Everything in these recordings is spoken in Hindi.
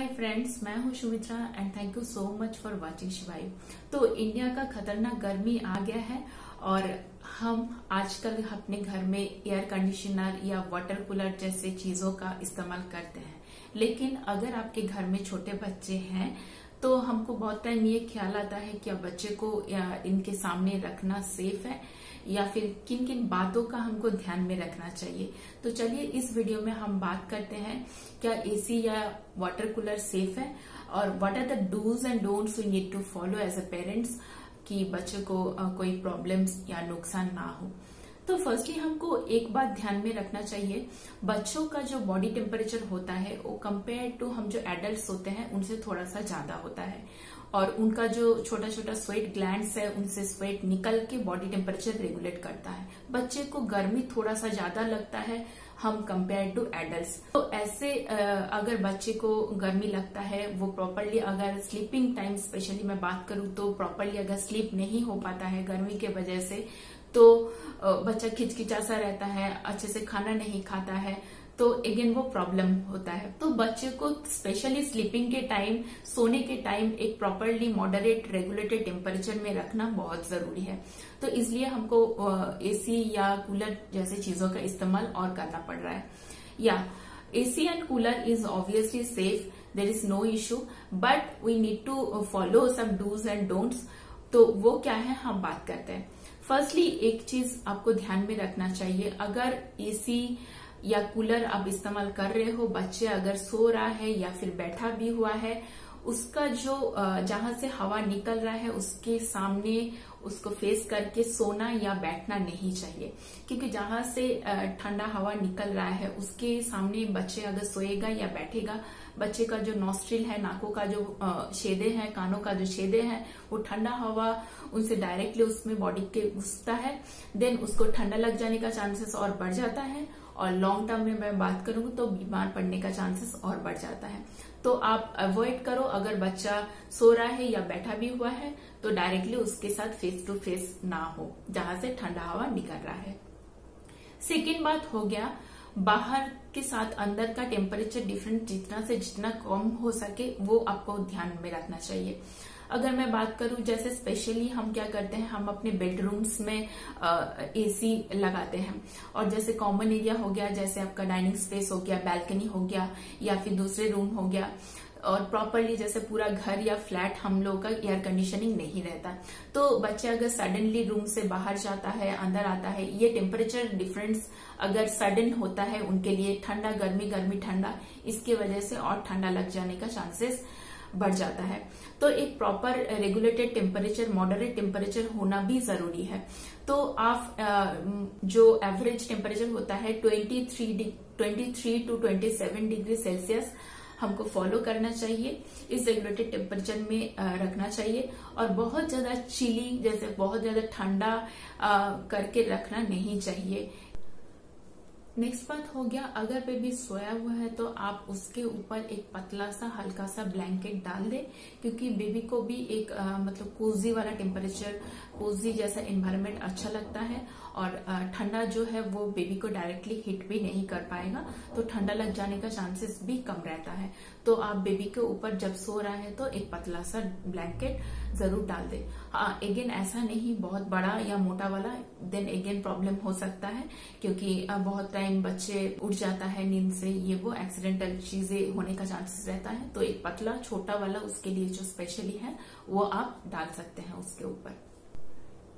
फ्रेंड्स, मैं हूं Sumitra and thank you so much for watching Shivai. तो इंडिया का खतरनाक गर्मी आ गया है और हम आजकल अपने घर में एयर कंडीशनर या वाटर कूलर जैसे चीजों का इस्तेमाल करते हैं। लेकिन अगर आपके घर में छोटे बच्चे हैं तो हमको बहुत टाइम ये ख्याल आता है कि बच्चे को इनके सामने रखना सेफ है या फिर किन किन बातों का हमको ध्यान में रखना चाहिए। तो चलिए इस वीडियो में हम बात करते हैं क्या एसी या वाटर कूलर सेफ है और what are the dos and don'ts we need to follow as a parents कि बच्चे को कोई प्रॉब्लम्स या नुकसान ना हो। तो फर्स्टली हमको एक बात ध्यान में रखना चाहिए, बच्चों का जो बॉडी टेम्परेचर होता है वो कंपेयर टू हम जो एडल्ट्स होते हैं उनसे थोड़ा सा ज्यादा होता है और उनका जो छोटा छोटा स्वेट ग्लैंड्स है उनसे स्वेट निकल के बॉडी टेम्परेचर रेगुलेट करता है। बच्चे को गर्मी थोड़ा सा ज्यादा लगता है हम कंपेयर टू एडल्ट्स। तो ऐसे अगर बच्चे को गर्मी लगता है वो प्रॉपरली अगर स्लीपिंग टाइम स्पेशली मैं बात करूं तो प्रॉपरली अगर स्लीप नहीं हो पाता है गर्मी के वजह से तो बच्चा खिचखिचा सा रहता है, अच्छे से खाना नहीं खाता है तो अगेन वो प्रॉब्लम होता है। तो बच्चे को स्पेशली स्लीपिंग के टाइम, सोने के टाइम एक प्रॉपरली मॉडरेट रेगुलेटेड टेम्परेचर में रखना बहुत जरूरी है। तो इसलिए हमको एसी या कूलर जैसे चीजों का इस्तेमाल और करना पड़ रहा है। या AC and cooler is obviously safe, there is no issue, but we need to follow some dos and don'ts. तो वो क्या है हम बात करते हैं। फर्स्टली एक चीज आपको ध्यान में रखना चाहिए, अगर एसी या कूलर आप इस्तेमाल कर रहे हो, बच्चे अगर सो रहा है या फिर बैठा भी हुआ है, उसका जो जहां से हवा निकल रहा है उसके सामने उसको फेस करके सोना या बैठना नहीं चाहिए, क्योंकि जहां से ठंडा हवा निकल रहा है उसके सामने बच्चे अगर सोएगा या बैठेगा, बच्चे का जो नॉस्ट्रिल है, नाकों का जो छेदे हैं, कानों का जो छेदे हैं, वो ठंडा हवा उनसे डायरेक्टली उसमें बॉडी के घुसता है, देन उसको ठंडा लग जाने का चांसेस और बढ़ जाता है और लॉन्ग टर्म में मैं बात करूंगी तो बीमार पड़ने का चांसेस और बढ़ जाता है। तो आप अवॉइड करो, अगर बच्चा सो रहा है या बैठा भी हुआ है तो डायरेक्टली उसके साथ फेस टू फेस ना हो जहां से ठंडा हवा निकल रहा है। सेकेंड बात हो गया, बाहर के साथ अंदर का टेम्परेचर डिफरेंट जितना से जितना कम हो सके वो आपको ध्यान में रखना चाहिए। अगर मैं बात करूं जैसे स्पेशली हम क्या करते हैं, हम अपने बेडरूम्स में एसी लगाते हैं और जैसे कॉमन एरिया हो गया, जैसे आपका डाइनिंग स्पेस हो गया, बैल्कनी हो गया या फिर दूसरे रूम हो गया, और प्रॉपरली जैसे पूरा घर या फ्लैट हम लोग का एयर कंडीशनिंग नहीं रहता, तो बच्चे अगर सडनली रूम से बाहर जाता है अंदर आता है, ये टेम्परेचर डिफरेंस अगर सडन होता है उनके लिए, ठंडा गर्मी गर्मी ठंडा, इसकी वजह से और ठंडा लग जाने का चांसेस बढ़ जाता है। तो एक proper regulated temperature, moderate temperature होना भी जरूरी है। तो आप जो एवरेज टेम्परेचर होता है 23 टू 27 डिग्री सेल्सियस हमको फॉलो करना चाहिए, इस रेगुलेटेड टेम्परेचर में रखना चाहिए और बहुत ज्यादा चिली जैसे बहुत ज्यादा ठंडा करके रखना नहीं चाहिए। नेक्स्ट बात हो गया, अगर बेबी सोया हुआ है तो आप उसके ऊपर एक पतला सा हल्का सा ब्लैंकेट डाल दें, क्योंकि बेबी को भी एक मतलब कोजी वाला टेम्परेचर, कोजी जैसा एनवायरनमेंट अच्छा लगता है और ठंडा जो है वो बेबी को डायरेक्टली हिट भी नहीं कर पाएगा, तो ठंडा लग जाने का चांसेस भी कम रहता है। तो आप बेबी के ऊपर जब सो रहा है तो एक पतला सा ब्लैंकेट जरूर डाल दें। हाँ, अगेन ऐसा नहीं बहुत बड़ा या मोटा वाला, देन अगेन प्रॉब्लम हो सकता है, क्योंकि बहुत टाइम बच्चे उठ जाता है नींद से, ये वो एक्सीडेंटल चीजें होने का चांसेस रहता है। तो एक पतला छोटा वाला उसके लिए जो स्पेशली है वो आप डाल सकते हैं उसके ऊपर।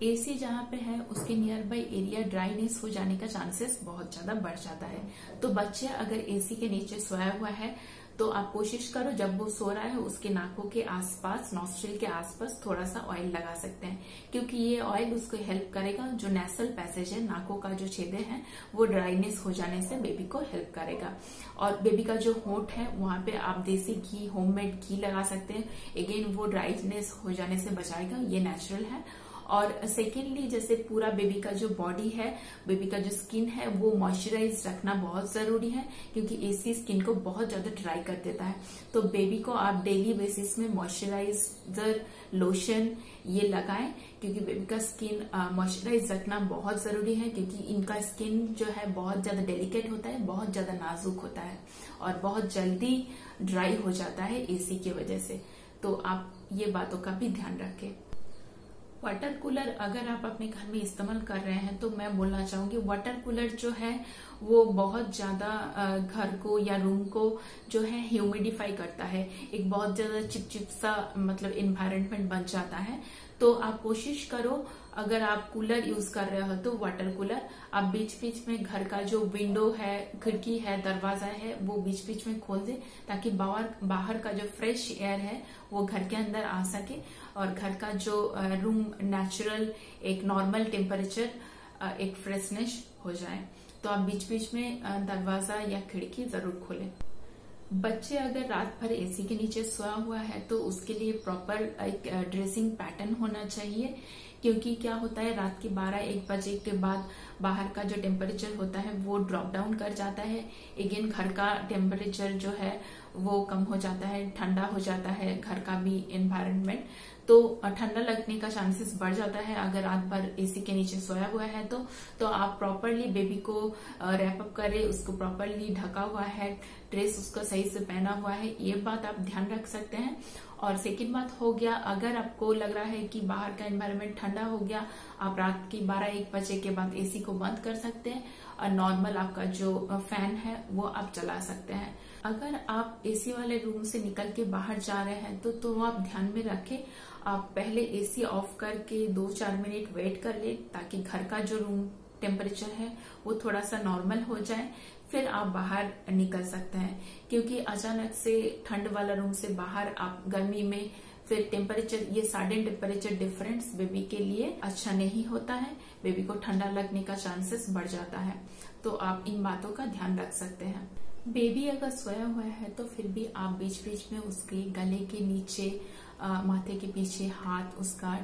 एसी जहां पे है उसके नियर बाई एरिया ड्राईनेस हो जाने का चांसेस बहुत ज्यादा बढ़ जाता है। तो बच्चे अगर एसी के नीचे सोया हुआ है तो आप कोशिश करो जब वो सो रहा है उसके नाकों के आसपास, नॉस्ट्रिल के आसपास थोड़ा सा ऑयल लगा सकते हैं, क्योंकि ये ऑयल उसको हेल्प करेगा, जो नेसल पैसेज है, नाकों का जो छेदे हैं, वो ड्राइनेस हो जाने से बेबी को हेल्प करेगा। और बेबी का जो होंठ है वहां पे आप देसी घी, होममेड घी लगा सकते हैं, अगेन वो ड्राइनेस हो जाने से बचाएगा, ये नेचुरल है। और सेकेंडली जैसे पूरा बेबी का जो बॉडी है, बेबी का जो स्किन है वो मॉइस्चराइज रखना बहुत जरूरी है, क्योंकि एसी स्किन को बहुत ज्यादा ड्राई कर देता है। तो बेबी को आप डेली बेसिस में मॉइस्चराइजर, लोशन ये लगाएं, क्योंकि बेबी का स्किन मॉइस्चराइज रखना बहुत जरूरी है, क्योंकि इनका स्किन जो है बहुत ज्यादा डेलिकेट होता है, बहुत ज्यादा नाजुक होता है और बहुत जल्दी ड्राई हो जाता है एसी की वजह से। तो आप ये बातों का भी ध्यान रखें। वाटर कूलर अगर आप अपने घर में इस्तेमाल कर रहे हैं तो मैं बोलना चाहूंगी, वाटर कूलर जो है वो बहुत ज्यादा घर को या रूम को जो है ह्यूमिडिफाई करता है, एक बहुत ज्यादा चिपचिप सा मतलब इन्वायरमेंट बन जाता है। तो आप कोशिश करो, अगर आप कूलर यूज कर रहे हो तो वाटर कूलर आप बीच बीच में घर का जो विंडो है, खिड़की है, दरवाजा है वो बीच बीच में खोल दे, ताकि बाहर का जो फ्रेश एयर है वो घर के अंदर आ सके और घर का जो रूम नेचुरल एक नॉर्मल टेम्परेचर, एक फ्रेशनेस हो जाए। तो आप बीच बीच में दरवाजा या खिड़की जरूर खोलें। बच्चे अगर रात भर एसी के नीचे सोया हुआ है तो उसके लिए प्रॉपर एक ड्रेसिंग पैटर्न होना चाहिए, क्योंकि क्या होता है रात के 12-1 बजे के बाद बाहर का जो टेम्परेचर होता है वो ड्रॉप डाउन कर जाता है। अगेन घर का टेम्परेचर जो है वो कम हो जाता है, ठंडा हो जाता है घर का भी एनवायरनमेंट, तो ठंडा लगने का चांसेस बढ़ जाता है अगर रात भर एसी के नीचे सोया हुआ है। तो आप प्रॉपरली बेबी को रैप अप करें, उसको प्रॉपरली ढका हुआ है, ड्रेस उसका सही से पहना हुआ है, ये बात आप ध्यान रख सकते हैं। और सेकेंड बात हो गया, अगर आपको लग रहा है कि बाहर का एनवायरनमेंट ठंडा हो गया, आप रात की 12-1 बजे के बाद एसी को बंद कर सकते हैं और नॉर्मल आपका जो फैन है वो आप चला सकते हैं। अगर आप एसी वाले रूम से निकल के बाहर जा रहे हैं तो आप ध्यान में रखें, आप पहले एसी ऑफ करके 2-4 मिनट वेट कर ले, ताकि घर का जो रूम टेम्परेचर है वो थोड़ा सा नॉर्मल हो जाए, फिर आप बाहर निकल सकते हैं। क्योंकि अचानक से ठंड वाला रूम से बाहर आप गर्मी में फिर टेम्परेचर, ये सडन टेम्परेचर डिफरेंस बेबी के लिए अच्छा नहीं होता है, बेबी को ठंडा लगने का चांसेस बढ़ जाता है। तो आप इन बातों का ध्यान रख सकते हैं। बेबी अगर सोया हुआ है तो फिर भी आप बीच बीच में उसके गले के नीचे, माथे के पीछे हाथ उसका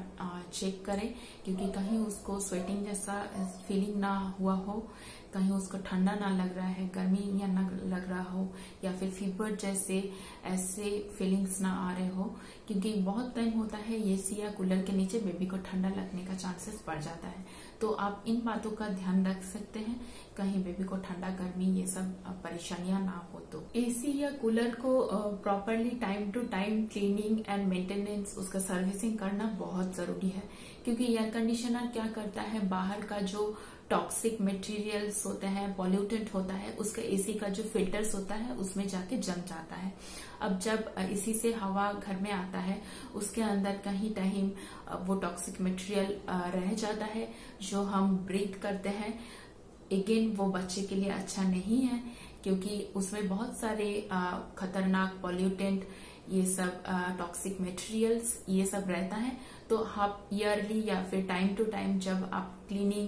चेक करें, क्योंकि कहीं उसको स्वेटिंग जैसा फीलिंग ना हुआ हो, कहीं उसको ठंडा ना लग रहा है, गर्मी या ना लग रहा हो, या फिर फीवर जैसे ऐसे फीलिंग्स ना आ रहे हो, क्योंकि बहुत टाइम होता है एसी या कूलर के नीचे बेबी को ठंडा लगने का चांसेस बढ़ जाता है। तो आप इन बातों का ध्यान रख सकते हैं, कहीं बेबी को ठंडा, गर्मी ये सब परेशानियां ना हो। तो एसी या कूलर को properly time to time cleaning and maintenance, उसका सर्विसिंग करना बहुत जरूरी है, क्योंकि एयर कंडीशनर क्या करता है, बाहर का जो टॉक्सिक मटेरियल्स होते हैं, पॉल्यूटेंट होता है, उसका एसी का जो फिल्टर्स होता है उसमें जाके जम जाता है। अब जब इसी से हवा घर में आता है, उसके अंदर कहीं टाइम वो टॉक्सिक मटेरियल रह जाता है जो हम ब्रीथ करते हैं। अगेन वो बच्चे के लिए अच्छा नहीं है, क्योंकि उसमें बहुत सारे खतरनाक पॉल्यूटेंट, ये सब टॉक्सिक मटेरियल्स ये सब रहता है। तो आप ईयरली या फिर टाइम टू टाइम जब आप क्लीनिंग,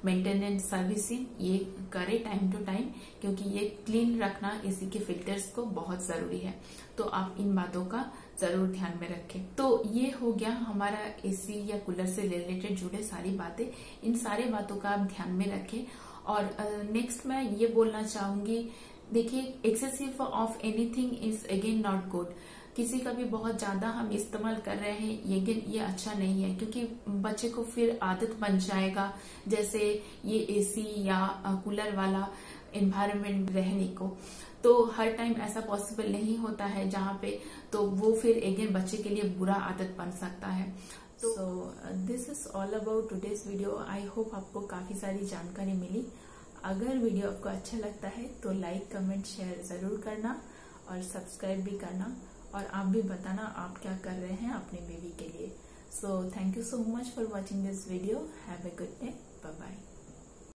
मेंटेनेंस, सर्विसिंग ये करें टाइम टू टाइम, क्योंकि ये क्लीन रखना एसी के फिल्टर्स को बहुत जरूरी है। तो आप इन बातों का जरूर ध्यान में रखें। तो ये हो गया हमारा एसी या कूलर से रिलेटेड जुड़े सारी बातें, इन सारे बातों का आप ध्यान में रखें। और नेक्स्ट मैं ये बोलना चाहूंगी, देखिए excessive of anything is again not good. किसी का भी बहुत ज्यादा हम इस्तेमाल कर रहे हैं ये अच्छा नहीं है, क्योंकि बच्चे को फिर आदत बन जाएगा जैसे ये एसी या कूलर वाला एनवायरनमेंट रहने को। तो हर टाइम ऐसा पॉसिबल नहीं होता है जहाँ पे, तो वो फिर अगेन बच्चे के लिए बुरा आदत बन सकता है। So this is all about today's video. I hope आपको काफी सारी जानकारी मिली। अगर वीडियो आपको अच्छा लगता है तो लाइक, कमेंट, शेयर जरूर करना और सब्सक्राइब भी करना, और आप भी बताना आप क्या कर रहे हैं अपने बेबी के लिए। So thank you so much for watching this video. Have a good day. Bye bye.